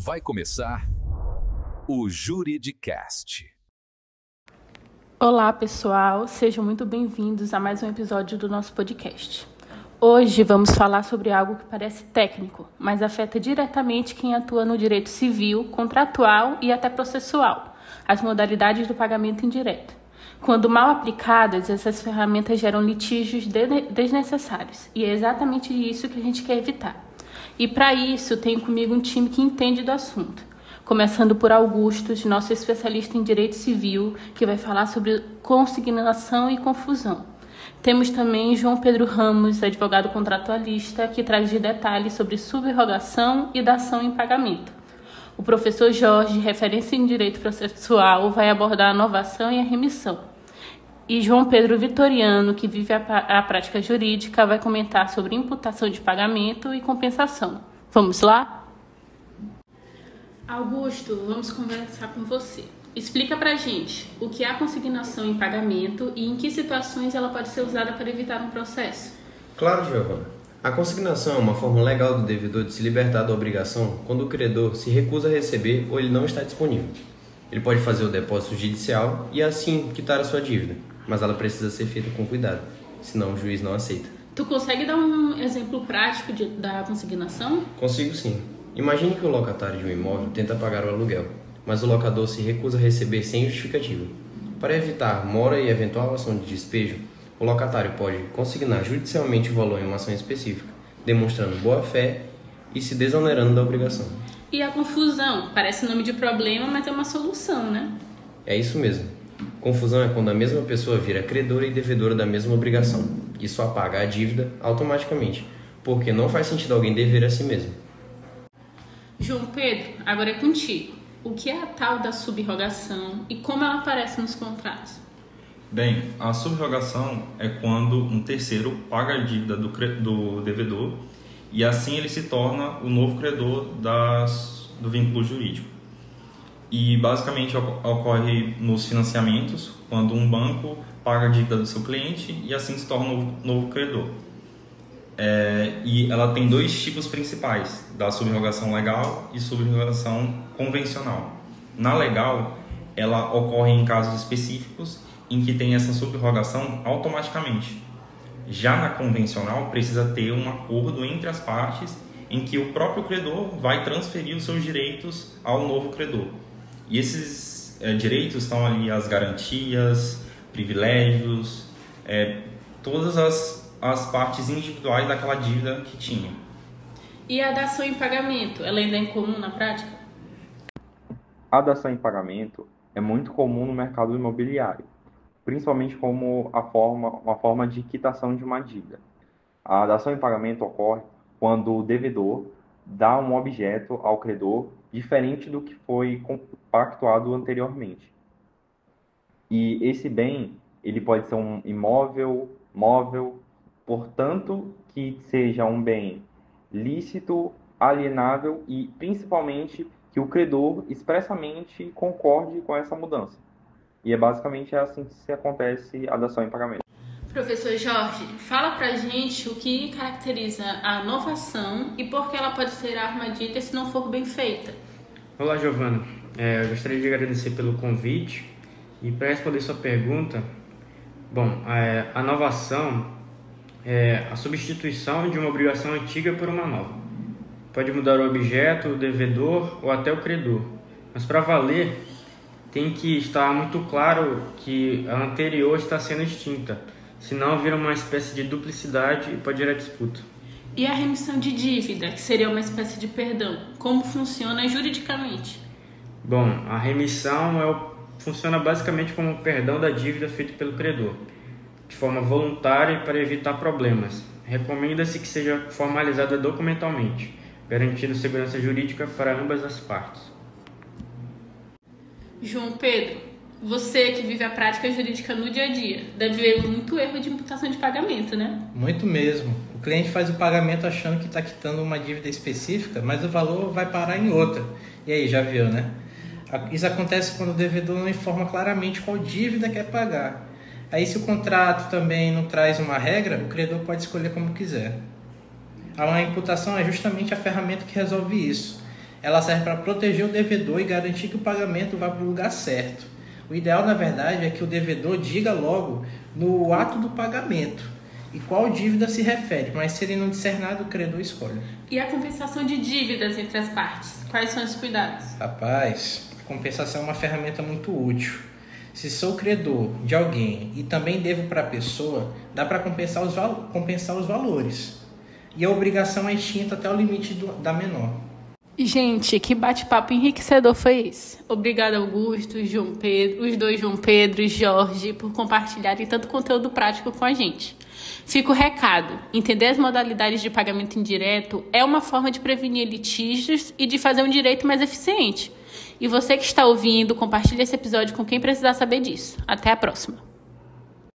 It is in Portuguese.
Vai começar o Juridicast. Olá, pessoal. Sejam muito bem-vindos a mais um episódio do nosso podcast. Hoje vamos falar sobre algo que parece técnico, mas afeta diretamente quem atua no direito civil, contratual e até processual, as modalidades do pagamento indireto. Quando mal aplicadas, essas ferramentas geram litígios desnecessários, e é exatamente isso que a gente quer evitar. E para isso, tenho comigo um time que entende do assunto. Começando por Augustus, nosso especialista em direito civil, que vai falar sobre consignação e confusão. Temos também João Pedro Ramos, advogado contratualista, que traz de detalhes sobre subrogação e dação em pagamento. O professor Jorge, referência em direito processual, vai abordar a novação e a remissão. E João Pedro Vitoriano, que vive a prática jurídica, vai comentar sobre imputação de pagamento e compensação. Vamos lá? Augusto, vamos conversar com você. Explica pra gente o que é a consignação em pagamento e em que situações ela pode ser usada para evitar um processo. Claro, Giovana. A consignação é uma forma legal do devedor de se libertar da obrigação quando o credor se recusa a receber ou ele não está disponível. Ele pode fazer o depósito judicial e assim quitar a sua dívida, mas ela precisa ser feita com cuidado, senão o juiz não aceita. Tu consegue dar um exemplo prático da consignação? Consigo sim. Imagine que o locatário de um imóvel tenta pagar o aluguel, mas o locador se recusa a receber sem justificativa. Para evitar mora e eventual ação de despejo, o locatário pode consignar judicialmente o valor em uma ação específica, demonstrando boa-fé e se desonerando da obrigação. E a confusão? Parece nome de problema, mas é uma solução, né? É isso mesmo. Confusão é quando a mesma pessoa vira credora e devedora da mesma obrigação. Isso apaga a dívida automaticamente, porque não faz sentido alguém dever a si mesmo. João Pedro, agora é contigo. O que é a tal da subrogação e como ela aparece nos contratos? Bem, a subrogação é quando um terceiro paga a dívida do devedor e assim ele se torna o novo credor do vínculo jurídico. E basicamente ocorre nos financiamentos, quando um banco paga a dívida do seu cliente e assim se torna o novo credor. E ela tem dois tipos principais, da subrogação legal e subrogação convencional. Na legal, ela ocorre em casos específicos em que tem essa subrogação automaticamente. Já na convencional, precisa ter um acordo entre as partes em que o próprio credor vai transferir os seus direitos ao novo credor. E esses direitos estão ali as garantias, privilégios, todas as partes individuais daquela dívida que tinha. E a dação em pagamento, ela ainda é incomum na prática? A dação em pagamento é muito comum no mercado imobiliário, principalmente como uma forma de quitação de uma dívida. A dação em pagamento ocorre quando o devedor dá um objeto ao credor diferente do que foi pactuado anteriormente. E esse bem, ele pode ser um imóvel, móvel, portanto, que seja um bem lícito, alienável e, principalmente, que o credor expressamente concorde com essa mudança. E é basicamente assim que se acontece a dação em pagamento. Professor Jorge, fala pra gente o que caracteriza a novação e por que ela pode ser armadilha se não for bem feita. Olá, Giovana. Eu gostaria de agradecer pelo convite e para responder sua pergunta, a novação é a substituição de uma obrigação antiga por uma nova. Pode mudar o objeto, o devedor ou até o credor, mas para valer tem que estar muito claro que a anterior está sendo extinta, senão vira uma espécie de duplicidade e pode gerar disputa. E a remissão de dívida, que seria uma espécie de perdão, como funciona juridicamente? A remissão funciona basicamente como um perdão da dívida feito pelo credor, de forma voluntária e para evitar problemas. Recomenda-se que seja formalizada documentalmente, garantindo segurança jurídica para ambas as partes. João Pedro, você que vive a prática jurídica no dia a dia, deve ver muito erro de imputação de pagamento, né? Muito mesmo. O cliente faz o pagamento achando que está quitando uma dívida específica, mas o valor vai parar em outra. E aí, já viu, né? Isso acontece quando o devedor não informa claramente qual dívida quer pagar. Aí, se o contrato também não traz uma regra, o credor pode escolher como quiser. A imputação é justamente a ferramenta que resolve isso. ela serve para proteger o devedor e garantir que o pagamento vá para o lugar certo. O ideal, na verdade, é que o devedor diga logo no ato do pagamento e qual dívida se refere, mas se ele não disser nada, o credor escolhe. E a compensação de dívidas entre as partes? Quais são os cuidados? Rapaz, a compensação é uma ferramenta muito útil. Se sou credor de alguém e também devo para a pessoa, dá para compensar os valores. E a obrigação é extinta até o limite da menor. Gente, que bate-papo enriquecedor foi esse. Obrigada, Augusto, João Pedro, os dois João Pedro e Jorge, por compartilharem tanto conteúdo prático com a gente. Fica o recado. Entender as modalidades de pagamento indireto é uma forma de prevenir litígios e de fazer um direito mais eficiente. E você que está ouvindo, compartilhe esse episódio com quem precisar saber disso. Até a próxima.